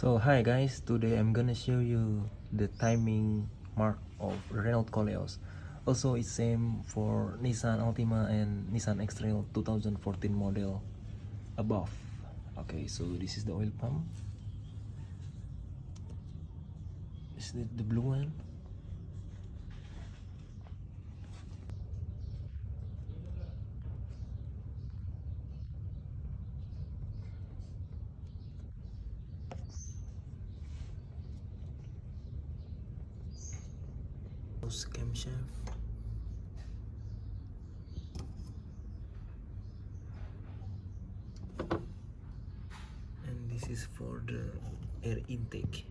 So hi guys, today I'm gonna show you the timing mark of Renault Koleos. Also it's same for Nissan Altima and Nissan Xtrail 2014 model above. Okay, so this is the oil pump. Is it the blue one? Camshaft. And this is for the air intake.